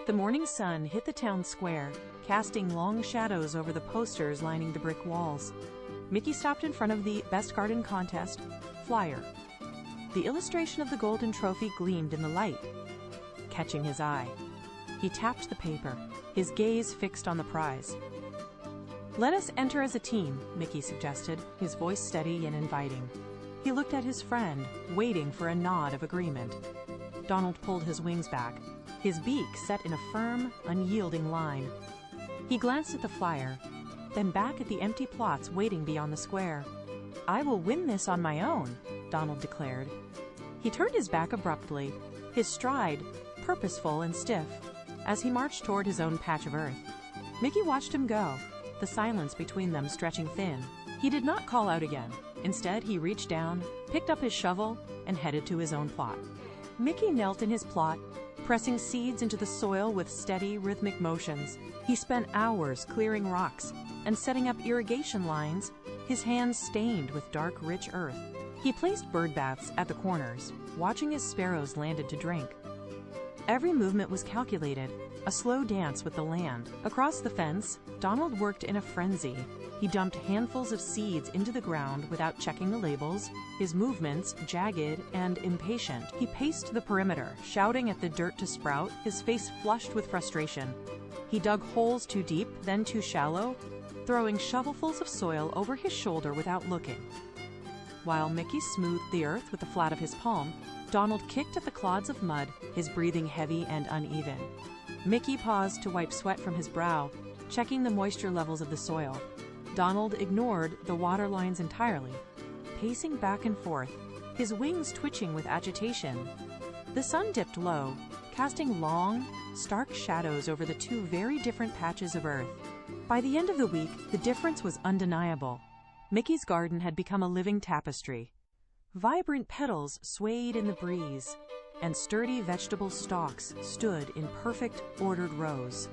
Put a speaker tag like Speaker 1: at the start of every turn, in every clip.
Speaker 1: The morning sun hit the town square, casting long shadows over the posters lining the brick walls. Mickey stopped in front of the Best Garden Contest flyer. The illustration of the golden trophy gleamed in the light, catching his eye. He tapped the paper, his gaze fixed on the prize. "Let us enter as a team," Mickey suggested, his voice steady and inviting. He looked at his friend, waiting for a nod of agreement. Donald pulled his wings back, his beak set in a firm, unyielding line. He glanced at the flyer, then back at the empty plots waiting beyond the square. "I will win this on my own," Donald declared. He turned his back abruptly, his stride purposeful and stiff, as he marched toward his own patch of earth. Mickey watched him go, the silence between them stretching thin. He did not call out again. Instead, he reached down, picked up his shovel, and headed to his own plot. Mickey knelt in his plot, pressing seeds into the soil with steady, rhythmic motions. He spent hours clearing rocks and setting up irrigation lines, his hands stained with dark, rich earth. He placed bird baths at the corners, watching as sparrows landed to drink. Every movement was calculated, a slow dance with the land. Across the fence, Donald worked in a frenzy. He dumped handfuls of seeds into the ground without checking the labels, his movements jagged and impatient. He paced the perimeter, shouting at the dirt to sprout, his face flushed with frustration. He dug holes too deep, then too shallow, throwing shovelfuls of soil over his shoulder without looking. While Mickey smoothed the earth with the flat of his palm, Donald kicked at the clods of mud, his breathing heavy and uneven. Mickey paused to wipe sweat from his brow, checking the moisture levels of the soil. Donald ignored the water lines entirely, pacing back and forth, his wings twitching with agitation. The sun dipped low, casting long, stark shadows over the two very different patches of earth. By the end of the week, the difference was undeniable. Mickey's garden had become a living tapestry. Vibrant petals swayed in the breeze, and sturdy vegetable stalks stood in perfect, ordered rows.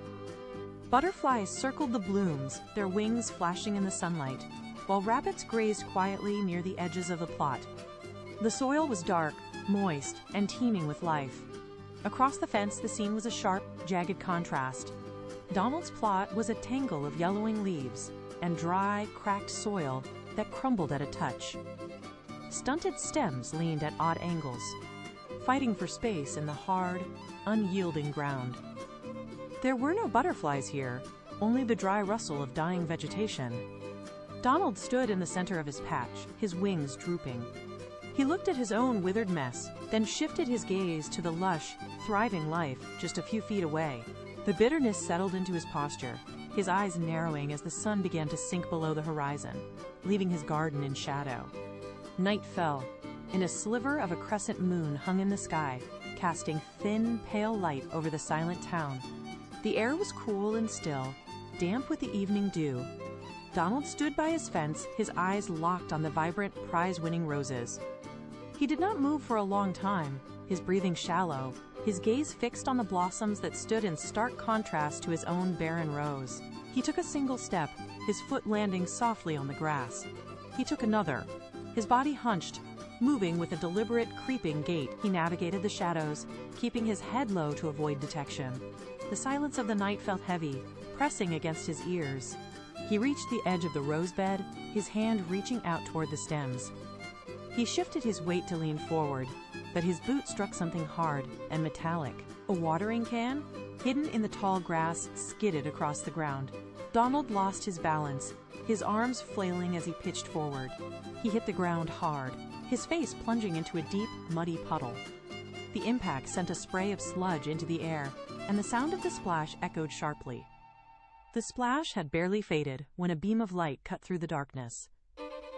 Speaker 1: Butterflies circled the blooms, their wings flashing in the sunlight, while rabbits grazed quietly near the edges of the plot. The soil was dark, moist, and teeming with life. Across the fence, the scene was a sharp, jagged contrast. Donald's plot was a tangle of yellowing leaves and dry, cracked soil that crumbled at a touch. Stunted stems leaned at odd angles, fighting for space in the hard, unyielding ground. There were no butterflies here, only the dry rustle of dying vegetation. Donald stood in the center of his patch, his wings drooping. He looked at his own withered mess, then shifted his gaze to the lush, thriving life just a few feet away. The bitterness settled into his posture, his eyes narrowing as the sun began to sink below the horizon, leaving his garden in shadow. Night fell, and a sliver of a crescent moon hung in the sky, casting thin, pale light over the silent town. The air was cool and still, damp with the evening dew. Donald stood by his fence, his eyes locked on the vibrant, prize-winning roses. He did not move for a long time, his breathing shallow, his gaze fixed on the blossoms that stood in stark contrast to his own barren rose. He took a single step, his foot landing softly on the grass. He took another, his body hunched, moving with a deliberate, creeping gait. He navigated the shadows, keeping his head low to avoid detection. The silence of the night felt heavy, pressing against his ears. He reached the edge of the rosebed, his hand reaching out toward the stems. He shifted his weight to lean forward, but his boot struck something hard and metallic. A watering can, hidden in the tall grass, skidded across the ground. Donald lost his balance, his arms flailing as he pitched forward. He hit the ground hard, his face plunging into a deep, muddy puddle. The impact sent a spray of sludge into the air, and the sound of the splash echoed sharply. The splash had barely faded when a beam of light cut through the darkness.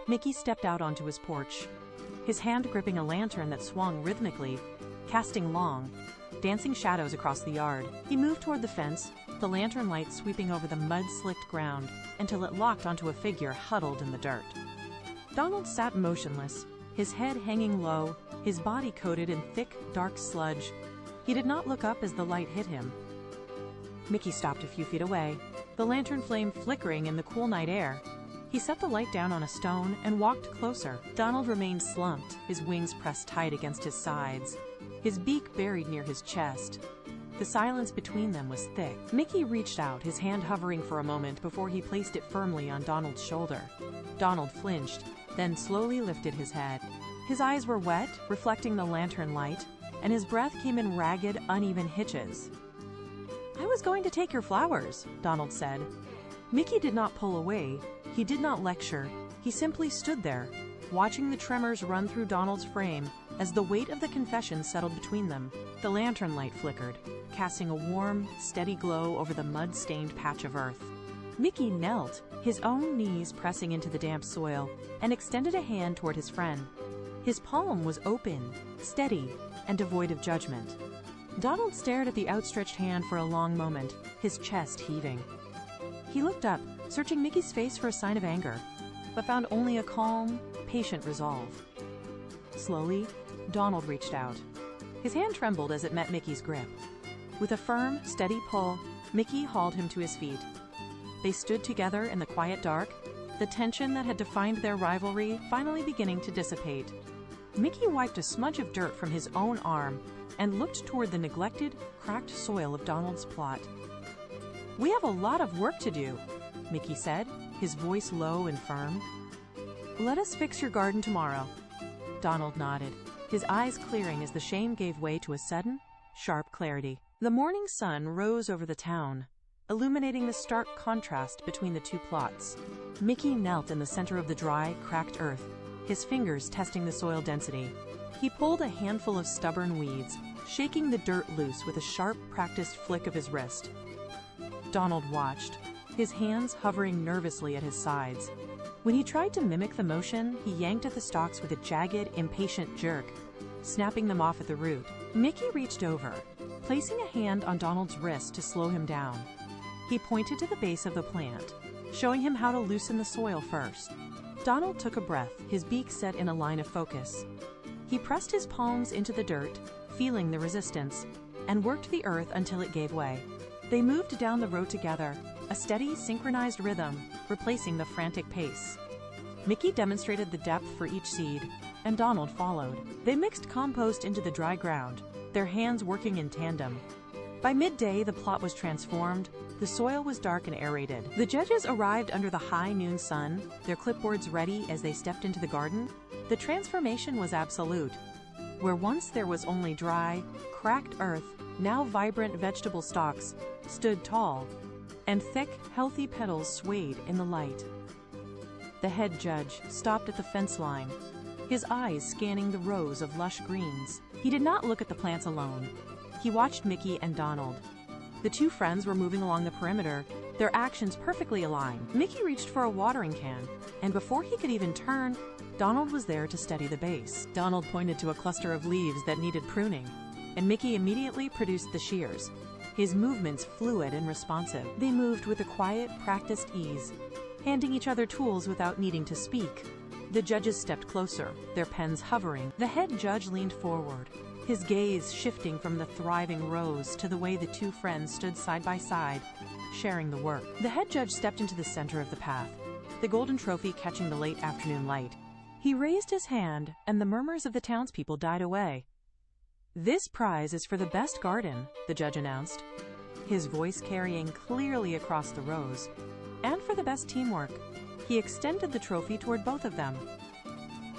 Speaker 1: Mickey stepped out onto his porch, his hand gripping a lantern that swung rhythmically, casting long, dancing shadows across the yard. He moved toward the fence, the lantern light sweeping over the mud-slicked ground until it locked onto a figure huddled in the dirt. Donald sat motionless, his head hanging low, his body coated in thick, dark sludge. He did not look up as the light hit him. Mickey stopped a few feet away, the lantern flame flickering in the cool night air. He set the light down on a stone and walked closer. Donald remained slumped, his wings pressed tight against his sides, his beak buried near his chest. The silence between them was thick. Mickey reached out, his hand hovering for a moment before he placed it firmly on Donald's shoulder. Donald flinched, then slowly lifted his head. His eyes were wet, reflecting the lantern light, and his breath came in ragged, uneven hitches. "I was going to take your flowers," Donald said. Mickey did not pull away. He did not lecture. He simply stood there, watching the tremors run through Donald's frame as the weight of the confession settled between them. The lantern light flickered, casting a warm, steady glow over the mud-stained patch of earth. Mickey knelt, his own knees pressing into the damp soil, and extended a hand toward his friend. His palm was open, steady, and devoid of judgment. Donald stared at the outstretched hand for a long moment, his chest heaving. He looked up, searching Mickey's face for a sign of anger, but found only a calm, patient resolve. Slowly, Donald reached out. His hand trembled as it met Mickey's grip. With a firm, steady pull, Mickey hauled him to his feet. They stood together in the quiet dark, the tension that had defined their rivalry finally beginning to dissipate. Mickey wiped a smudge of dirt from his own arm and looked toward the neglected, cracked soil of Donald's plot. "We have a lot of work to do," Mickey said, his voice low and firm. "Let us fix your garden tomorrow." Donald nodded, his eyes clearing as the shame gave way to a sudden, sharp clarity. The morning sun rose over the town, illuminating the stark contrast between the two plots. Mickey knelt in the center of the dry, cracked earth, his fingers testing the soil density. He pulled a handful of stubborn weeds, shaking the dirt loose with a sharp, practiced flick of his wrist. Donald watched, his hands hovering nervously at his sides. When he tried to mimic the motion, he yanked at the stalks with a jagged, impatient jerk, snapping them off at the root. Mickey reached over, placing a hand on Donald's wrist to slow him down. He pointed to the base of the plant, showing him how to loosen the soil first. Donald took a breath, his beak set in a line of focus. He pressed his palms into the dirt, feeling the resistance, and worked the earth until it gave way. They moved down the road together, a steady, synchronized rhythm, replacing the frantic pace. Mickey demonstrated the depth for each seed, and Donald followed. They mixed compost into the dry ground, their hands working in tandem. By midday, the plot was transformed. The soil was dark and aerated. The judges arrived under the high noon sun, their clipboards ready as they stepped into the garden. The transformation was absolute. Where once there was only dry, cracked earth, now vibrant vegetable stalks stood tall, and thick, healthy petals swayed in the light. The head judge stopped at the fence line, his eyes scanning the rows of lush greens. He did not look at the plants alone. He watched Mickey and Donald. The two friends were moving along the perimeter, their actions perfectly aligned. Mickey reached for a watering can, and before he could even turn, Donald was there to steady the base. Donald pointed to a cluster of leaves that needed pruning, and Mickey immediately produced the shears, his movements fluid and responsive. They moved with a quiet, practiced ease, handing each other tools without needing to speak. The judges stepped closer, their pens hovering. The head judge leaned forward, his gaze shifting from the thriving rows to the way the two friends stood side by side, sharing the work. The head judge stepped into the center of the path, the golden trophy catching the late afternoon light. He raised his hand, and the murmurs of the townspeople died away. "This prize is for the best garden," the judge announced, his voice carrying clearly across the rows. "And for the best teamwork." He extended the trophy toward both of them.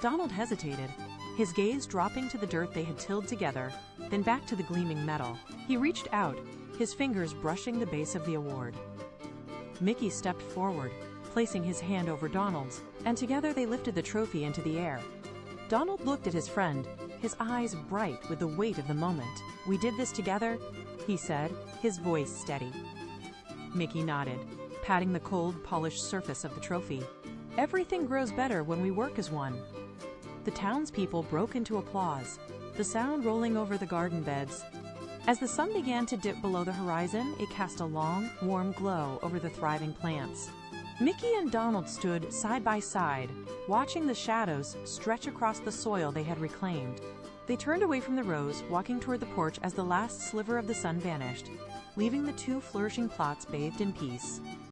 Speaker 1: Donald hesitated, his gaze dropping to the dirt they had tilled together, then back to the gleaming metal. He reached out, his fingers brushing the base of the award. Mickey stepped forward, placing his hand over Donald's, and together they lifted the trophy into the air. Donald looked at his friend, his eyes bright with the weight of the moment. "We did this together," he said, his voice steady. Mickey nodded, patting the cold, polished surface of the trophy. "Everything grows better when we work as one." The townspeople broke into applause, the sound rolling over the garden beds. As the sun began to dip below the horizon, it cast a long, warm glow over the thriving plants. Mickey and Donald stood side by side, watching the shadows stretch across the soil they had reclaimed. They turned away from the rows, walking toward the porch as the last sliver of the sun vanished, leaving the two flourishing plots bathed in peace.